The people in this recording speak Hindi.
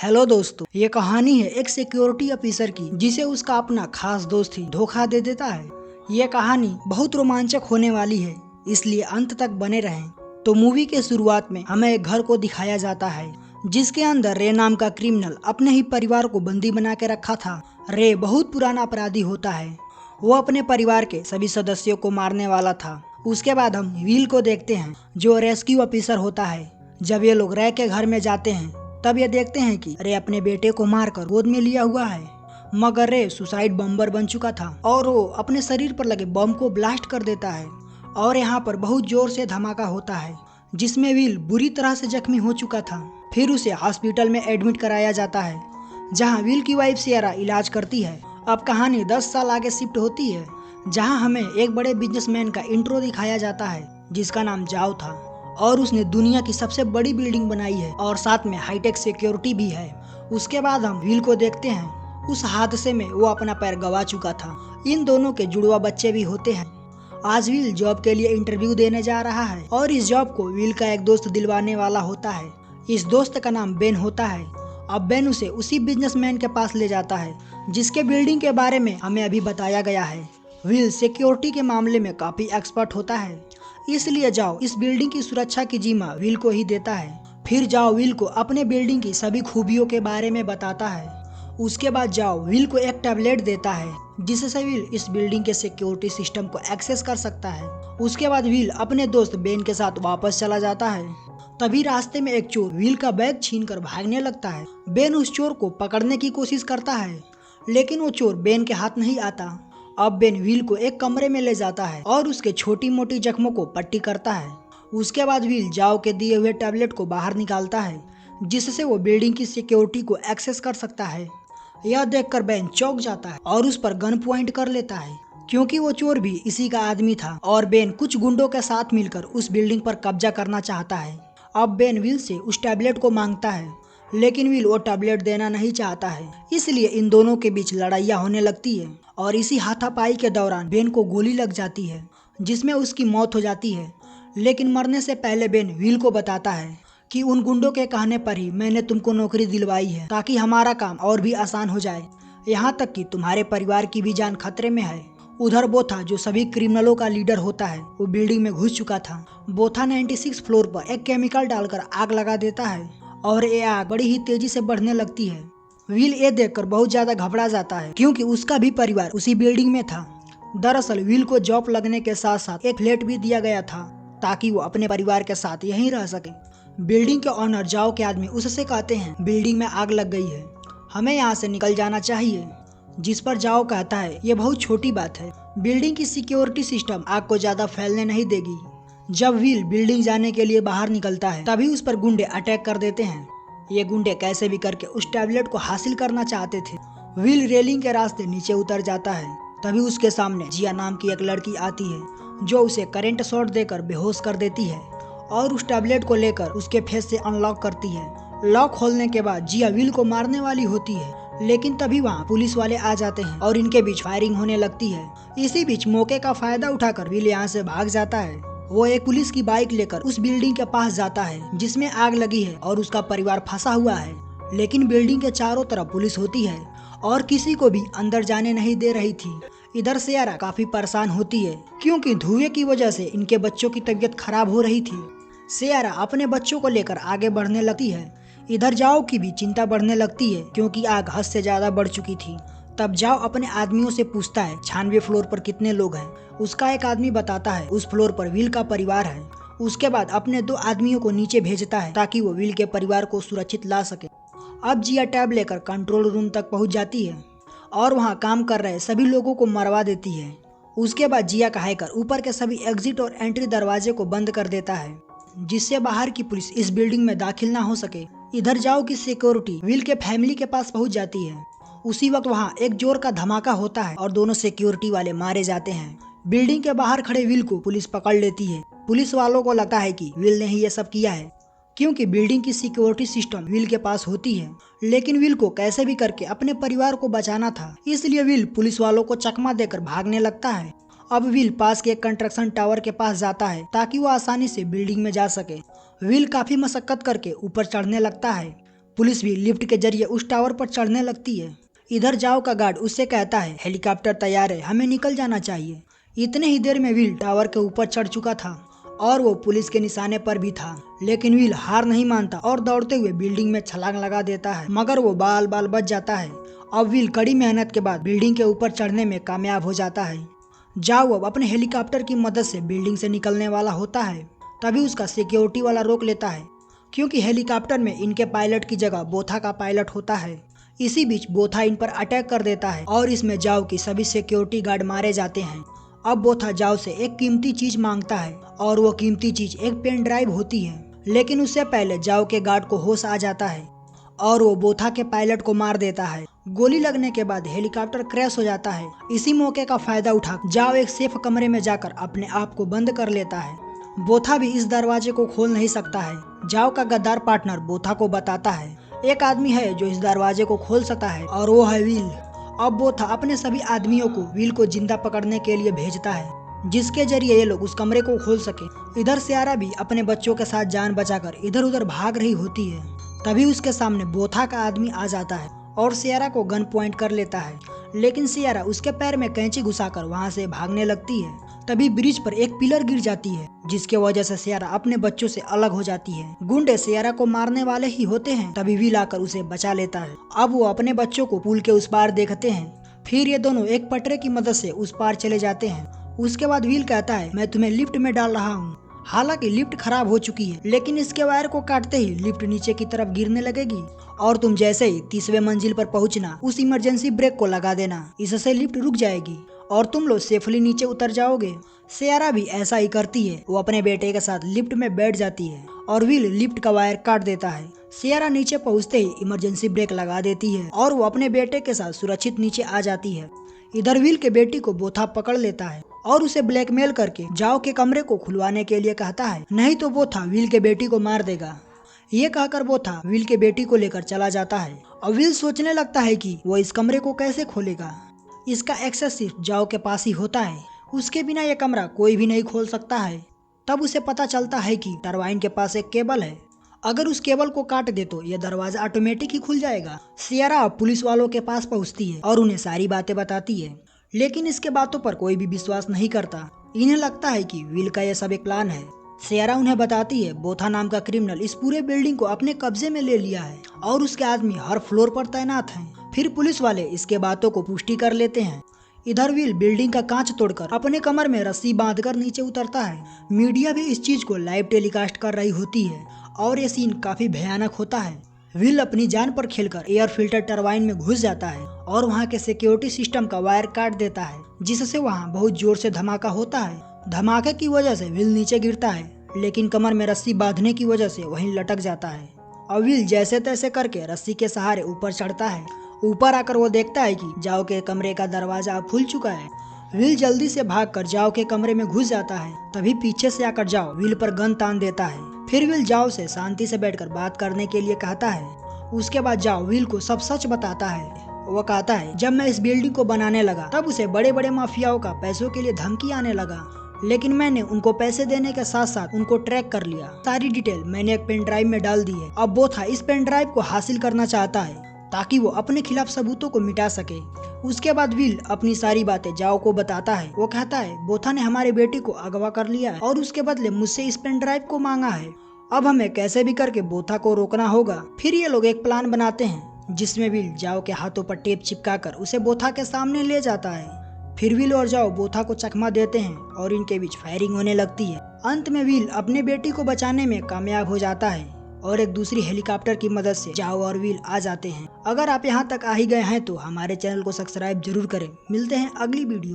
हेलो दोस्तों, ये कहानी है एक सिक्योरिटी ऑफिसर की जिसे उसका अपना खास दोस्त ही धोखा दे देता है। ये कहानी बहुत रोमांचक होने वाली है, इसलिए अंत तक बने रहें। तो मूवी के शुरुआत में हमें एक घर को दिखाया जाता है जिसके अंदर रे नाम का क्रिमिनल अपने ही परिवार को बंदी बना के रखा था। रे बहुत पुराना अपराधी होता है, वो अपने परिवार के सभी सदस्यों को मारने वाला था। उसके बाद हम विल को देखते हैं जो रेस्क्यू ऑफिसर होता है। जब ये लोग रे के घर में जाते हैं तब ये देखते हैं कि रे अपने बेटे को मारकर गोद में लिया हुआ है, मगर रे सुसाइड बम्बर बन चुका था और वो अपने शरीर पर लगे बम को ब्लास्ट कर देता है। और यहाँ पर बहुत जोर से धमाका होता है जिसमें विल बुरी तरह से जख्मी हो चुका था। फिर उसे हॉस्पिटल में एडमिट कराया जाता है जहाँ विल की वाइफ सियारा इलाज करती है। अब कहानी 10 साल आगे शिफ्ट होती है जहाँ हमें एक बड़े बिजनेसमैन का इंट्रो दिखाया जाता है जिसका नाम जाओ था और उसने दुनिया की सबसे बड़ी बिल्डिंग बनाई है और साथ में हाईटेक सिक्योरिटी भी है। उसके बाद हम विल को देखते हैं, उस हादसे में वो अपना पैर गवा चुका था। इन दोनों के जुड़वा बच्चे भी होते हैं। आज विल जॉब के लिए इंटरव्यू देने जा रहा है और इस जॉब को विल का एक दोस्त दिलवाने वाला होता है। इस दोस्त का नाम बेन होता है। अब बेन उसे उसी बिजनेसमैन के पास ले जाता है जिसके बिल्डिंग के बारे में हमें अभी बताया गया है। विल सिक्योरिटी के मामले में काफी एक्सपर्ट होता है, इसलिए जाओ इस बिल्डिंग की सुरक्षा की जिम्मा विल को ही देता है। फिर जाओ विल को अपने बिल्डिंग की सभी खूबियों के बारे में बताता है। उसके बाद जाओ विल को एक टैबलेट देता है जिससे विल इस बिल्डिंग के सिक्योरिटी सिस्टम को एक्सेस कर सकता है। उसके बाद विल अपने दोस्त बेन के साथ वापस चला जाता है। तभी रास्ते में एक चोर विल का बैग छीनकर भागने लगता है। बेन उस चोर को पकड़ने की कोशिश करता है लेकिन वो चोर बेन के हाथ नहीं आता। अब बेन विल को एक कमरे में ले जाता है और उसके छोटी मोटी जख्मों को पट्टी करता है। उसके बाद विल जाओ के दिए हुए टैबलेट को बाहर निकालता है जिससे वो बिल्डिंग की सिक्योरिटी को एक्सेस कर सकता है। यह देखकर बेन चौंक जाता है और उस पर गन पॉइंट कर लेता है क्योंकि वो चोर भी इसी का आदमी था और बेन कुछ गुंडों के साथ मिलकर उस बिल्डिंग पर कब्जा करना चाहता है। अब बेन विल से उस टैबलेट को मांगता है लेकिन विल वो टैबलेट देना नहीं चाहता है, इसलिए इन दोनों के बीच लड़ाइयाँ होने लगती है और इसी हाथापाई के दौरान बेन को गोली लग जाती है जिसमें उसकी मौत हो जाती है। लेकिन मरने से पहले बेन विल को बताता है कि उन गुंडों के कहने पर ही मैंने तुमको नौकरी दिलवाई है ताकि हमारा काम और भी आसान हो जाए, यहाँ तक कि तुम्हारे परिवार की भी जान खतरे में है। उधर बोथा जो सभी क्रिमिनलों का लीडर होता है वो बिल्डिंग में घुस चुका था। बोथा 96 फ्लोर पर एक केमिकल डालकर आग लगा देता है और ये आग बड़ी ही तेजी से बढ़ने लगती है। विल ये देखकर बहुत ज्यादा घबरा जाता है क्योंकि उसका भी परिवार उसी बिल्डिंग में था। दरअसल विल को जॉब लगने के साथ साथ एक फ्लैट भी दिया गया था ताकि वो अपने परिवार के साथ यहीं रह सके। बिल्डिंग के ऑनर जाओ के आदमी उससे कहते हैं बिल्डिंग में आग लग गई है, हमें यहाँ से निकल जाना चाहिए। जिस पर जाओ कहता है ये बहुत छोटी बात है, बिल्डिंग की सिक्योरिटी सिस्टम आग को ज्यादा फैलने नहीं देगी। जब विल बिल्डिंग जाने के लिए बाहर निकलता है तभी उस पर गुंडे अटैक कर देते हैं। ये गुंडे कैसे भी करके उस टैबलेट को हासिल करना चाहते थे। विल रेलिंग के रास्ते नीचे उतर जाता है तभी उसके सामने जिया नाम की एक लड़की आती है जो उसे करंट शॉट देकर बेहोश कर देती है और उस टैबलेट को लेकर उसके फेस से अनलॉक करती है। लॉक खोलने के बाद जिया विल को मारने वाली होती है लेकिन तभी वहाँ पुलिस वाले आ जाते हैं और इनके बीच फायरिंग होने लगती है। इसी बीच मौके का फायदा उठाकर विल यहाँ से भाग जाता है। वो एक पुलिस की बाइक लेकर उस बिल्डिंग के पास जाता है जिसमें आग लगी है और उसका परिवार फंसा हुआ है, लेकिन बिल्डिंग के चारों तरफ पुलिस होती है और किसी को भी अंदर जाने नहीं दे रही थी। इधर सियारा काफी परेशान होती है क्योंकि धुएं की वजह से इनके बच्चों की तबीयत खराब हो रही थी। सियारा अपने बच्चों को लेकर आगे बढ़ने लगती है। इधर जाओ की भी चिंता बढ़ने लगती है क्योंकि आग हद से ज्यादा बढ़ चुकी थी। तब जाओ अपने आदमियों से पूछता है 96 फ्लोर पर कितने लोग हैं। उसका एक आदमी बताता है उस फ्लोर पर विल का परिवार है। उसके बाद अपने 2 आदमियों को नीचे भेजता है ताकि वो विल के परिवार को सुरक्षित ला सके। अब जिया टैब लेकर कंट्रोल रूम तक पहुंच जाती है और वहां काम कर रहे सभी लोगों को मरवा देती है। उसके बाद जिया का हैकर ऊपर के सभी एग्जिट और एंट्री दरवाजे को बंद कर देता है जिससे बाहर की पुलिस इस बिल्डिंग में दाखिल ना हो सके। इधर जाओ की सिक्योरिटी विल के फैमिली के पास पहुंच जाती है। उसी वक्त वहाँ एक जोर का धमाका होता है और दोनों सिक्योरिटी वाले मारे जाते हैं। बिल्डिंग के बाहर खड़े विल को पुलिस पकड़ लेती है। पुलिस वालों को लगता है कि विल ने ही ये सब किया है क्योंकि बिल्डिंग की सिक्योरिटी सिस्टम विल के पास होती है, लेकिन विल को कैसे भी करके अपने परिवार को बचाना था, इसलिए विल पुलिस वालों को चकमा देकर भागने लगता है। अब विल पास के एक कंस्ट्रक्शन टावर के पास जाता है ताकि वो आसानी से बिल्डिंग में जा सके। विल काफी मशक्कत करके ऊपर चढ़ने लगता है पुलिस भी लिफ्ट के जरिए उस टावर पर चढ़ने लगती है। इधर जाओ का गार्ड उससे कहता है हेलीकॉप्टर तैयार है, हमें निकल जाना चाहिए। इतने ही देर में विल टावर के ऊपर चढ़ चुका था और वो पुलिस के निशाने पर भी था, लेकिन विल हार नहीं मानता और दौड़ते हुए बिल्डिंग में छलांग लगा देता है, मगर वो बाल बाल बच जाता है। अब विल कड़ी मेहनत के बाद बिल्डिंग के ऊपर चढ़ने में कामयाब हो जाता है। जाओ अब अपने हेलीकॉप्टर की मदद से बिल्डिंग से निकलने वाला होता है, तभी उसका सिक्योरिटी वाला रोक लेता है, क्योंकि हेलीकॉप्टर में इनके पायलट की जगह बोथा का पायलट होता है। इसी बीच बोथा इन पर अटैक कर देता है और इसमें जाओ की सभी सिक्योरिटी गार्ड मारे जाते हैं। अब बोथा जाओ से एक कीमती चीज मांगता है और वो कीमती चीज एक पेन ड्राइव होती है, लेकिन उससे पहले जाओ के गार्ड को होश आ जाता है और वो बोथा के पायलट को मार देता है। गोली लगने के बाद हेलीकॉप्टर क्रैश हो जाता है। इसी मौके का फायदा उठा जाओ एक सेफ कमरे में जाकर अपने आप को बंद कर लेता है। बोथा भी इस दरवाजे को खोल नहीं सकता है। जाओ का गद्दार पार्टनर बोथा को बताता है एक आदमी है जो इस दरवाजे को खोल सकता है और वो है विल। अब बोथा अपने सभी आदमियों को विल को जिंदा पकड़ने के लिए भेजता है, जिसके जरिए ये लोग उस कमरे को खोल सके। इधर सियारा भी अपने बच्चों के साथ जान बचाकर इधर उधर भाग रही होती है। तभी उसके सामने बोथा का आदमी आ जाता है और सियारा को गन पॉइंट कर लेता है, लेकिन सियारा उसके पैर में कैंची घुसाकर वहां से भागने लगती है। तभी ब्रिज पर एक पिलर गिर जाती है, जिसके वजह से सियारा अपने बच्चों से अलग हो जाती है। गुंडे सियारा को मारने वाले ही होते हैं, तभी विल आकर उसे बचा लेता है। अब वो अपने बच्चों को पुल के उस पार देखते हैं। फिर ये दोनों एक पटरे की मदद से उस पार चले जाते हैं। उसके बाद विल कहता है मैं तुम्हें लिफ्ट में डाल रहा हूँ। हालांकि लिफ्ट खराब हो चुकी है, लेकिन इसके वायर को काटते ही लिफ्ट नीचे की तरफ गिरने लगेगी और तुम जैसे ही 30वें मंजिल पर पहुंचना उस इमरजेंसी ब्रेक को लगा देना, इससे लिफ्ट रुक जाएगी और तुम लोग सेफली नीचे उतर जाओगे। सियारा भी ऐसा ही करती है। वो अपने बेटे के साथ लिफ्ट में बैठ जाती है और विल लिफ्ट का वायर काट देता है। सियारा नीचे पहुंचते ही इमरजेंसी ब्रेक लगा देती है और वो अपने बेटे के साथ सुरक्षित नीचे आ जाती है। इधर विल के बेटी को बोथा पकड़ लेता है और उसे ब्लैकमेल करके जाओ के कमरे को खुलवाने के लिए कहता है, नहीं तो बोथा विल के बेटी को मार देगा। ये कहकर बोथा विल के बेटी को लेकर चला जाता है और विल सोचने लगता है कि वो इस कमरे को कैसे खोलेगा। इसका एक्सेस सिर्फ जाओ के पास ही होता है, उसके बिना ये कमरा कोई भी नहीं खोल सकता है। तब उसे पता चलता है कि टरबाइन के पास एक केबल है, अगर उस केबल को काट दे तो यह दरवाजा ऑटोमेटिक ही खुल जाएगा। सियारा पुलिस वालों के पास पहुंचती है और उन्हें सारी बातें बताती है, लेकिन इसके बातों पर कोई भी विश्वास नहीं करता। इन्हें लगता है कि विल का यह सब एक प्लान है। सियारा उन्हें बताती है बोथा नाम का क्रिमिनल इस पूरे बिल्डिंग को अपने कब्जे में ले लिया है और उसके आदमी हर फ्लोर पर तैनात हैं। फिर पुलिस वाले इसके बातों को पुष्टि कर लेते हैं। इधर विल बिल्डिंग का कांच तोड़कर अपने कमर में रस्सी बांधकर नीचे उतरता है। मीडिया भी इस चीज को लाइव टेलीकास्ट कर रही होती है और ये सीन काफी भयानक होता है। विल अपनी जान पर खेलकर एयर फिल्टर टरबाइन में घुस जाता है और वहाँ के सिक्योरिटी सिस्टम का वायर काट देता है, जिससे वहाँ बहुत जोर से धमाका होता है। धमाके की वजह से विल नीचे गिरता है, लेकिन कमर में रस्सी बांधने की वजह से वहीं लटक जाता है। और विल जैसे तैसे करके रस्सी के सहारे ऊपर चढ़ता है। ऊपर आकर वो देखता है कि जाओ के कमरे का दरवाजा अब खुल चुका है। विल जल्दी से भागकर जाओ के कमरे में घुस जाता है। तभी पीछे से आकर जाओ विल पर गन तान देता है। फिर विल जाओ से शांति से बैठकर बात करने के लिए कहता है। उसके बाद जाओ विल को सब सच बताता है। वो कहता है जब मैं इस बिल्डिंग को बनाने लगा तब उसे बड़े बड़े माफियाओं का पैसों के लिए धमकी आने लगा, लेकिन मैंने उनको पैसे देने के साथ साथ उनको ट्रैक कर लिया। सारी डिटेल मैंने एक पेन ड्राइव में डाल दी है। अब बोथा इस पेन ड्राइव को हासिल करना चाहता है ताकि वो अपने खिलाफ सबूतों को मिटा सके। उसके बाद विल अपनी सारी बातें जाओ को बताता है। वो कहता है बोथा ने हमारे बेटी को अगवा कर लिया है और उसके बदले मुझसे इस पेन ड्राइव को मांगा है। अब हमें कैसे भी करके बोथा को रोकना होगा। फिर ये लोग एक प्लान बनाते हैं जिसमें विल जाओ के हाथों पर टेप चिपकाकर उसे बोथा के सामने ले जाता है। फिर विल और जाओ बोथा को चकमा देते हैं और इनके बीच फायरिंग होने लगती है। अंत में विल अपने बेटी को बचाने में कामयाब हो जाता है और एक दूसरी हेलीकॉप्टर की मदद से जाओ और विल आ जाते हैं। अगर आप यहाँ तक आ ही गए हैं तो हमारे चैनल को सब्सक्राइब जरूर करें। मिलते हैं अगली वीडियो।